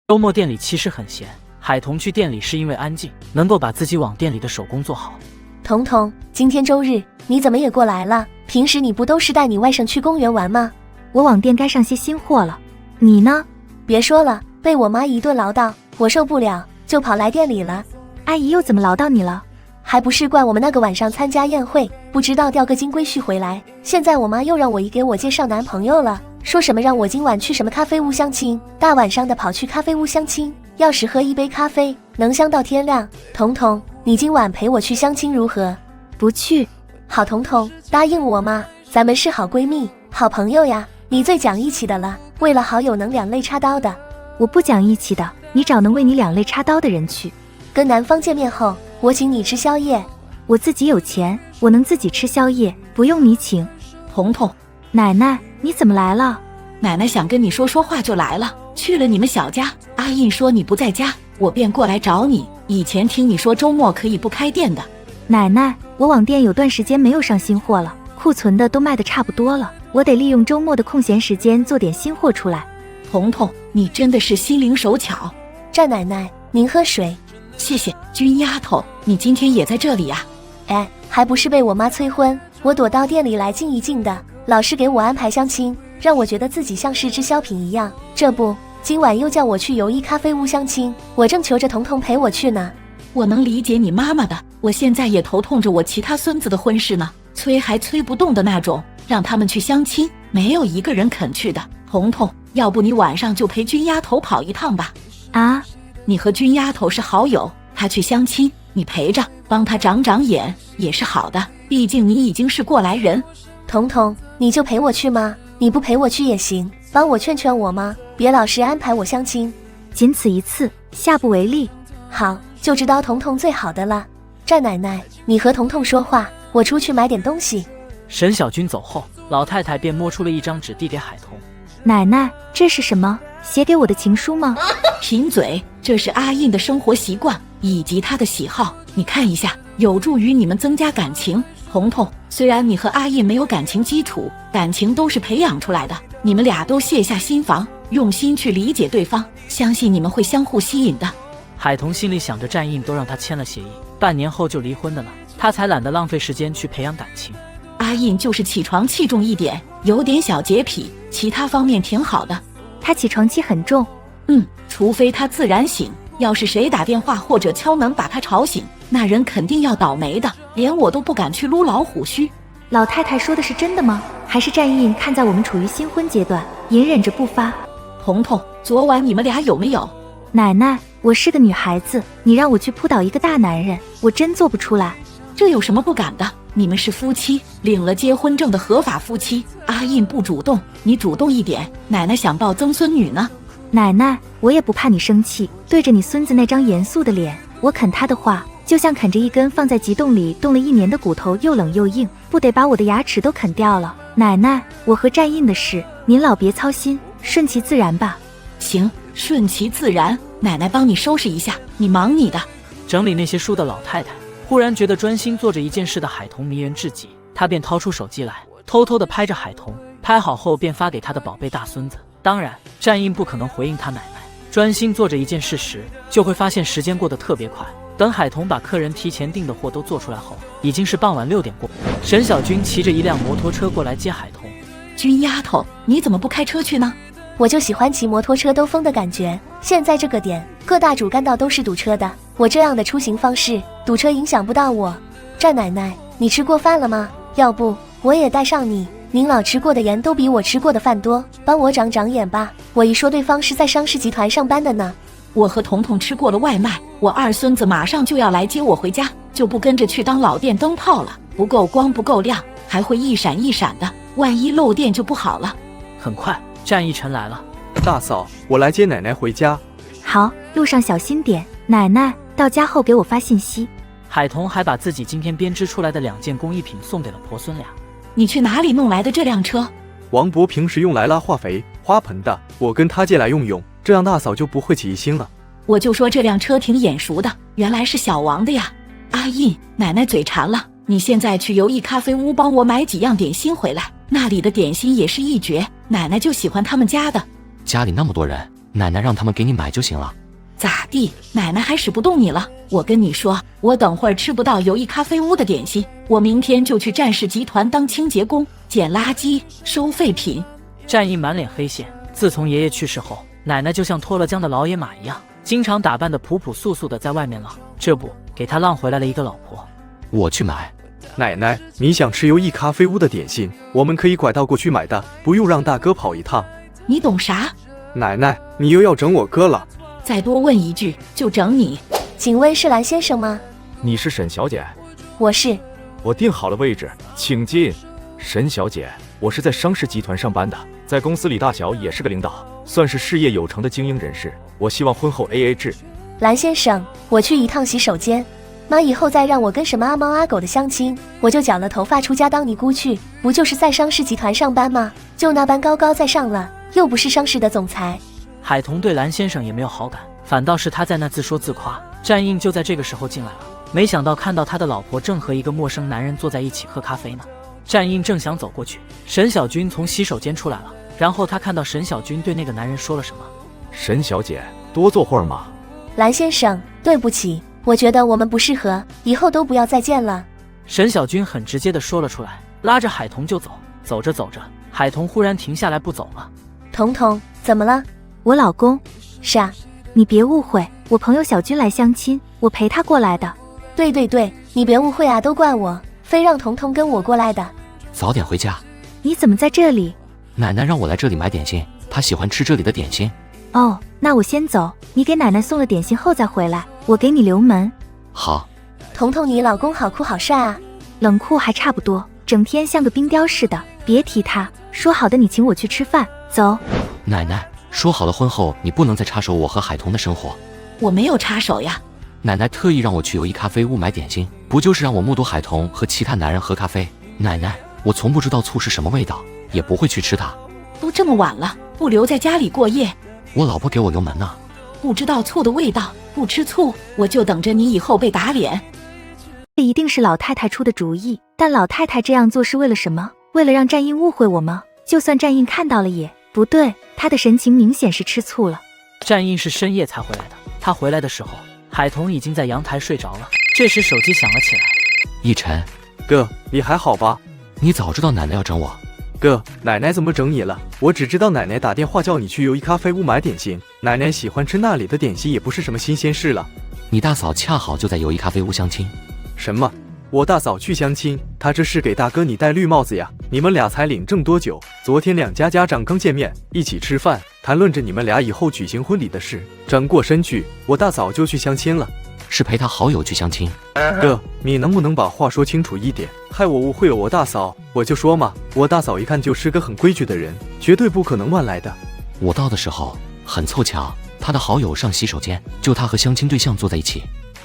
周末店里其实很闲，海童去店里是因为安静，能够把自己网店里的手工做好。彤彤，今天周日，你怎么也过来了？平时你不都是带你外甥去公园玩吗？我网店该上些新货了，你呢？别说了，被我妈一顿唠叨，我受不了，就跑来店里了。阿姨又怎么唠叨你了？还不是怪我们那个晚上参加宴会，不知道钓个金龟婿回来，现在我妈又让我姨给我介绍男朋友了，说什么让我今晚去什么咖啡屋相亲，大晚上的跑去咖啡屋相亲，要是喝一杯咖啡能相到天亮。彤彤，你今晚陪我去相亲如何？不去。好，彤彤，答应我嘛，咱们是好闺蜜好朋友呀，你最讲义气的了，为了好友能两肋插刀的。我不讲义气的，你找能为你两肋插刀的人去。跟男方见面后，我请你吃宵夜。我自己有钱，我能自己吃宵夜，不用你请。彤彤，奶奶，你怎么来了？奶奶想跟你说话就来了，去了你们小家，阿印说你不在家，我便过来找你。以前听你说周末可以不开店的。奶奶，我网店有段时间没有上新货了，库存的都卖得差不多了，我得利用周末的空闲时间做点新货出来。彤彤，你真的是心灵手巧。战奶奶，您喝水。谢谢。君丫头，你今天也在这里呀？哎，还不是被我妈催婚，我躲到店里来静一静的，老是给我安排相亲，让我觉得自己像是滞销品一样。这不，今晚又叫我去友谊咖啡屋相亲，我正求着彤彤陪我去呢。我能理解你妈妈的，我现在也头痛着我其他孙子的婚事呢，催还催不动的那种，让他们去相亲，没有一个人肯去的。彤彤，要不你晚上就陪君丫头跑一趟吧？啊？你和君丫头是好友，她去相亲，你陪着帮她长长眼也是好的，毕竟你已经是过来人。彤彤，你就陪我去吗？你不陪我去也行，帮我劝劝我吗？别老是安排我相亲。仅此一次，下不为例。好，就知道彤彤最好的了。战奶奶，你和彤彤说话，我出去买点东西。沈小军走后，老太太便摸出了一张纸递给海童。奶奶，这是什么？写给我的情书吗？贫嘴，这是阿印的生活习惯以及他的喜好，你看一下，有助于你们增加感情。彤彤，虽然你和阿印没有感情基础，感情都是培养出来的，你们俩都卸下心防，用心去理解对方，相信你们会相互吸引的。海童心里想着战印都让他签了协议，半年后就离婚的了，他才懒得浪费时间去培养感情。阿印就是起床气重一点，有点小洁癖，其他方面挺好的。他起床气很重。除非他自然醒，要是谁打电话或者敲门把他吵醒，那人肯定要倒霉的，连我都不敢去撸老虎须。老太太说的是真的吗？还是战印看在我们处于新婚阶段，隐忍着不发？彤彤，昨晚你们俩有没有？奶奶，我是个女孩子，你让我去扑倒一个大男人，我真做不出来。这有什么不敢的？你们是夫妻，领了结婚证的合法夫妻。阿印不主动，你主动一点，奶奶想抱曾孙女呢。奶奶，我也不怕你生气，对着你孙子那张严肃的脸，我啃他的话，就像啃着一根放在极冻里冻了1年的骨头，又冷又硬，不得把我的牙齿都啃掉了。奶奶，我和战印的事，您老别操心，顺其自然吧。行，顺其自然，奶奶帮你收拾一下，你忙你的。整理那些书的老太太忽然觉得专心做着一件事的海童迷人至极，她便掏出手机来，偷偷地拍着海童，拍好后便发给她的宝贝大孙子。当然，战印不可能回应他奶奶，专心做着一件事时，就会发现时间过得特别快。等海童把客人提前订的货都做出来后，已经是傍晚6点过。沈小军骑着一辆摩托车过来接海童。君丫头，你怎么不开车去呢？我就喜欢骑摩托车兜风的感觉，现在这个点，各大主干道都是堵车的，我这样的出行方式，堵车影响不到我。战奶奶，你吃过饭了吗？要不我也带上你，您老吃过的盐都比我吃过的饭多，帮我长长眼吧。我一说对方是在商事集团上班的呢。我和彤彤吃过了外卖，我二孙子马上就要来接我回家，就不跟着去当老电灯泡了，不够光不够亮，还会一闪一闪的，万一漏电就不好了。很快，战一晨来了。大嫂，我来接奶奶回家。好，路上小心点。奶奶，到家后给我发信息。海童还把自己今天编织出来的2件工艺品送给了婆孙俩。你去哪里弄来的这辆车？王伯平时用来拉化肥、花盆的，我跟他借来用，这样大嫂就不会起疑心了。我就说这辆车挺眼熟的，原来是小王的呀。阿印，奶奶嘴馋了，你现在去友谊咖啡屋帮我买几样点心回来，那里的点心也是一绝，奶奶就喜欢他们家的。家里那么多人，奶奶让他们给你买就行了。咋地？奶奶还使不动你了？我跟你说，我等会儿吃不到友谊咖啡屋的点心，我明天就去战士集团当清洁工，捡垃圾、收废品。战印满脸黑线。自从爷爷去世后，奶奶就像脱了缰的老野马一样，经常打扮得朴朴素素的在外面浪，这不给他浪回来了一个老婆。我去买。奶奶，你想吃友谊咖啡屋的点心，我们可以拐道过去买的，不用让大哥跑一趟。你懂啥？奶奶，你又要整我哥了。再多问一句就整你。请问是蓝先生吗？你是沈小姐？我是。我定好了位置，请进。沈小姐，我是在商事集团上班的，在公司里大小也是个领导，算是事业有成的精英人士。我希望婚后 AA 制。蓝先生，我去一趟洗手间。妈以后再让我跟什么阿猫阿狗的相亲，我就剪了头发出家当尼姑去。不就是在商事集团上班吗？就那般高高在上了，又不是商事的总裁。海童对蓝先生也没有好感，反倒是他在那自说自夸。战印就在这个时候进来了，没想到看到他的老婆正和一个陌生男人坐在一起喝咖啡呢。战印正想走过去，沈小军从洗手间出来了，然后他看到沈小军对那个男人说了什么。沈小姐，多坐会儿嘛。蓝先生，对不起，我觉得我们不适合，以后都不要再见了。沈小军很直接地说了出来，拉着海童就走。走着走着，海童忽然停下来不走了。彤彤，怎么了？我老公。是啊，你别误会，我朋友小军来相亲，我陪他过来的。对对对，你别误会啊，都怪我，非让彤彤跟我过来的。早点回家。你怎么在这里？奶奶让我来这里买点心，她喜欢吃这里的点心。哦，那我先走，你给奶奶送了点心后再回来，我给你留门。好。彤彤，你老公好酷好帅啊。冷酷还差不多，整天像个冰雕似的。别提他，说好的你请我去吃饭，走。奶奶，说好了婚后你不能再插手我和海童的生活。我没有插手呀。奶奶特意让我去友谊咖啡屋买点心，不就是让我目睹海童和其他男人喝咖啡？奶奶，我从不知道醋是什么味道，也不会去吃它。都这么晚了，不留在家里过夜？我老婆给我留门呢。不知道醋的味道，不吃醋，我就等着你以后被打脸。这一定是老太太出的主意，但老太太这样做是为了什么？为了让战印误会我吗？就算战印看到了也不对，他的神情明显是吃醋了。战印是深夜才回来的，他回来的时候，海童已经在阳台睡着了。这时手机响了起来。奕晨，哥，你还好吧？你早知道奶奶要整我。哥，奶奶怎么整你了？我只知道奶奶打电话叫你去友谊咖啡屋买点心，奶奶喜欢吃那里的点心也不是什么新鲜事了。你大嫂恰好就在友谊咖啡屋相亲。什么？我大嫂去相亲？她这是给大哥你戴绿帽子呀？你们俩才领证多久？昨天两家家长刚见面，一起吃饭，谈论着你们俩以后举行婚礼的事。转过身去，我大嫂就去相亲了。是陪他好友去相亲。哥，你能不能把话说清楚一点？害我误会了我大嫂，我就说嘛，我大嫂一看就是个很规矩的人，绝对不可能乱来的。我到的时候很凑巧，他的好友上洗手间，就他和相亲对象坐在一起。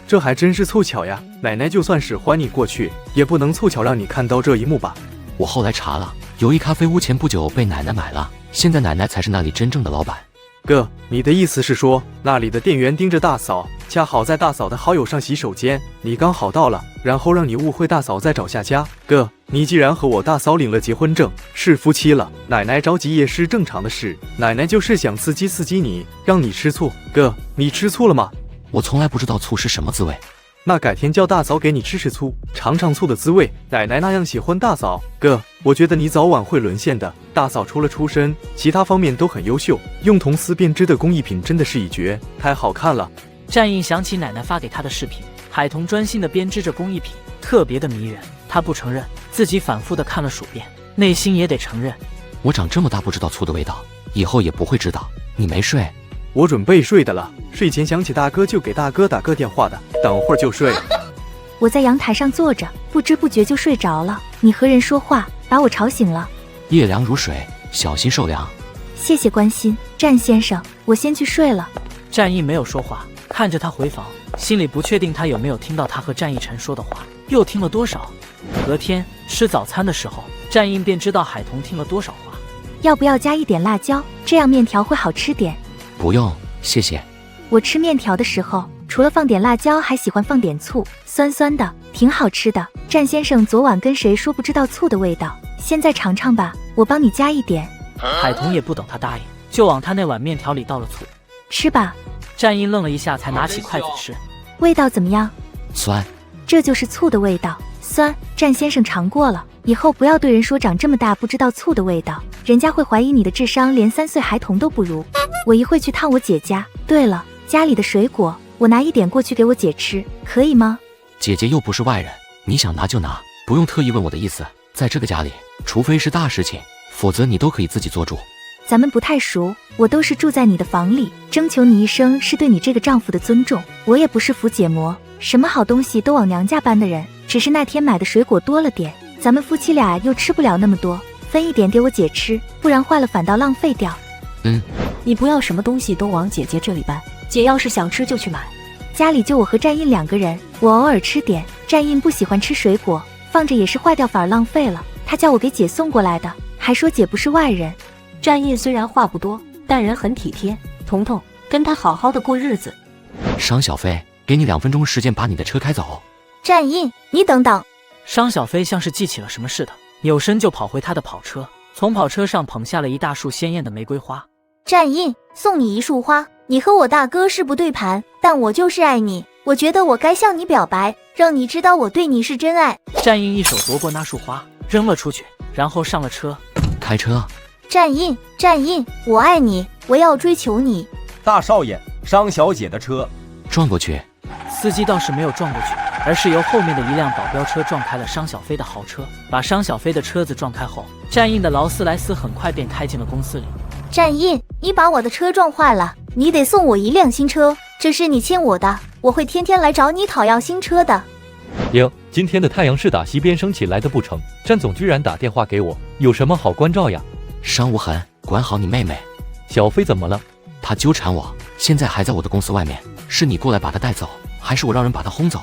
这还真是凑巧呀！奶奶就算使唤你过去，也不能凑巧让你看到这一幕吧？我后来查了，友谊咖啡屋前不久被奶奶买了，现在奶奶才是那里真正的老板。哥，你的意思是说，那里的店员盯着大嫂，恰好在大嫂的好友上洗手间，你刚好到了，然后让你误会大嫂在找下家。哥，你既然和我大嫂领了结婚证，是夫妻了，奶奶着急也是正常的事。奶奶就是想刺激刺激你，让你吃醋。哥，你吃醋了吗？我从来不知道醋是什么滋味。那改天叫大嫂给你吃醋，尝尝醋的滋味。奶奶那样喜欢大嫂，哥，我觉得你早晚会沦陷的。大嫂除了出身，其他方面都很优秀，用铜丝编织的工艺品真的是一绝，太好看了。战印想起奶奶发给他的视频，海童专心地编织着工艺品，特别的迷人。他不承认，自己反复地看了数遍，内心也得承认。我长这么大不知道醋的味道，以后也不会知道。你没睡？我准备睡的了，睡前想起大哥就给大哥打个电话的，等会儿就睡。我在阳台上坐着，不知不觉就睡着了。你和人说话，把我吵醒了。夜凉如水，小心受凉。谢谢关心，战先生，我先去睡了。战毅没有说话，看着他回房，心里不确定他有没有听到他和战逸晨说的话，又听了多少。隔天吃早餐的时候，战印便知道海童听了多少话。要不要加一点辣椒，这样面条会好吃点？不用，谢谢。我吃面条的时候，除了放点辣椒，还喜欢放点醋，酸酸的，挺好吃的。战先生昨晚跟谁说不知道醋的味道？现在尝尝吧，我帮你加一点。海童也不等他答应，就往他那碗面条里倒了醋。吃吧。战印愣了一下，才拿起筷子吃。味道怎么样？酸。这就是醋的味道，酸。战先生尝过了，以后不要对人说长这么大不知道醋的味道，人家会怀疑你的智商连3岁孩童都不如。我一会去趟我姐家。对了，家里的水果我拿一点过去给我姐吃，可以吗？姐姐又不是外人，你想拿就拿，不用特意问我的意思。在这个家里，除非是大事情，否则你都可以自己做主。咱们不太熟，我都是住在你的房里，征求你一声是对你这个丈夫的尊重。我也不是伏解魔，什么好东西都往娘家搬的人，只是那天买的水果多了点，咱们夫妻俩又吃不了那么多，分一点给我姐吃，不然坏了反倒浪费掉。你不要什么东西都往姐姐这里搬，姐要是想吃就去买。家里就我和战印2个人，我偶尔吃点，战印不喜欢吃水果，放着也是坏掉反而浪费了，他叫我给姐送过来的，还说姐不是外人。战印虽然话不多，但人很体贴，彤彤跟他好好的过日子。商小飞，给你2分钟时间把你的车开走。战印，你等等。商小飞像是记起了什么似的，扭身就跑回他的跑车，从跑车上捧下了一大束鲜艳的玫瑰花。战印，送你一束花，你和我大哥是不对盘，但我就是爱你，我觉得我该向你表白，让你知道我对你是真爱。战印一手夺过那束花，扔了出去，然后上了车。开车。战印，战印，我爱你，我要追求你。大少爷，商小姐的车。撞过去。司机倒是没有撞过去，而是由后面的一辆保镖车撞开了商小飞的豪车。把商小飞的车子撞开后，战印的劳斯莱斯很快便开进了公司里。战印，你把我的车撞坏了，你得送我一辆新车，这是你欠我的，我会天天来找你讨要新车的。哟，今天的太阳是打西边升起来的不成？战总居然打电话给我，有什么好关照呀？商无痕，管好你妹妹。小飞怎么了？她纠缠我，现在还在我的公司外面，是你过来把她带走，还是我让人把她轰走？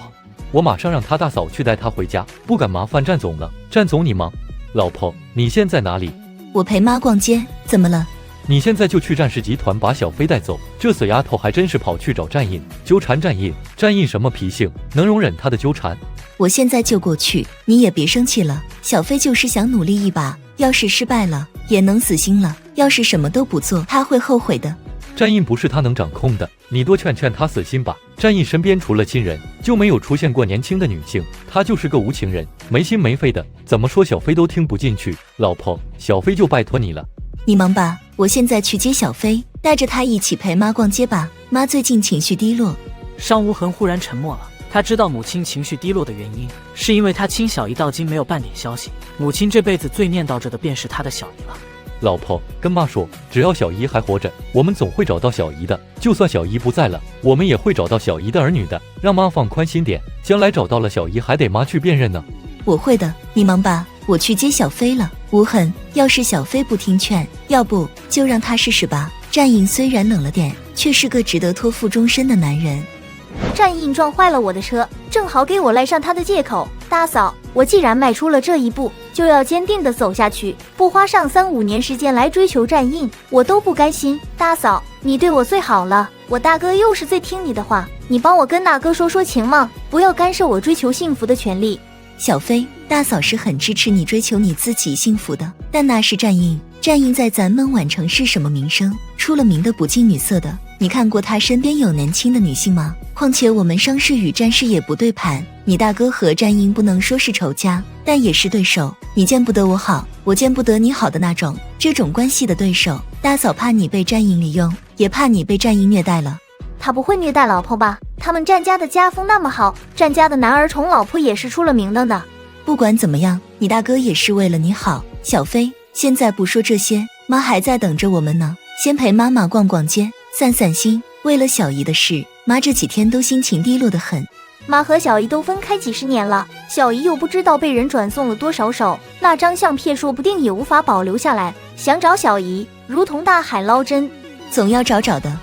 我马上让她大嫂去带她回家，不敢麻烦战总了。战总你忙。老婆，你现在哪里？我陪妈逛街，怎么了？你现在就去战氏集团把小飞带走。这死丫头还真是跑去找战印，纠缠战印。战印什么脾性，能容忍她的纠缠？我现在就过去，你也别生气了。小飞就是想努力一把，要是失败了，也能死心了。要是什么都不做，他会后悔的。战印不是他能掌控的，你多劝劝他死心吧。战印身边除了亲人，就没有出现过年轻的女性，他就是个无情人，没心没肺的，怎么说小飞都听不进去。老婆，小飞就拜托你了。你忙吧，我现在去接小飞，带着他一起陪妈逛街吧。妈最近情绪低落。商无痕忽然沉默了。他知道母亲情绪低落的原因，是因为他亲小姨到今没有半点消息。母亲这辈子最念叨着的便是他的小姨了。老婆，跟妈说，只要小姨还活着，我们总会找到小姨的。就算小姨不在了，我们也会找到小姨的儿女的。让妈放宽心点，将来找到了小姨，还得妈去辨认呢。我会的，你忙吧，我去接小飞了。无痕，要是小飞不听劝，要不就让他试试吧。战印虽然冷了点，却是个值得托付终身的男人。战印撞坏了我的车，正好给我赖上他的借口。大嫂，我既然迈出了这一步，就要坚定地走下去，不花上3、5年时间来追求战印，我都不甘心。大嫂，你对我最好了，我大哥又是最听你的话，你帮我跟大哥说说情嘛，不要干涉我追求幸福的权利。小飞，大嫂是很支持你追求你自己幸福的，但那是战印。战印在咱们宛城是什么名声？出了名的不近女色的。你看过他身边有年轻的女性吗？况且我们商氏与战氏也不对盘，你大哥和战印不能说是仇家，但也是对手。你见不得我好，我见不得你好的那种，这种关系的对手。大嫂怕你被战印利用，也怕你被战印虐待了。他不会虐待老婆吧？他们战家的家风那么好，战家的男儿宠老婆也是出了名的呢。不管怎么样，你大哥也是为了你好。小飞，现在不说这些，妈还在等着我们呢。先陪妈妈逛逛街，散散心。为了小姨的事，妈这几天都心情低落得很。妈和小姨都分开几10年了，小姨又不知道被人转送了多少手，那张相片说不定也无法保留下来。想找小姨，如同大海捞针，总要找找的。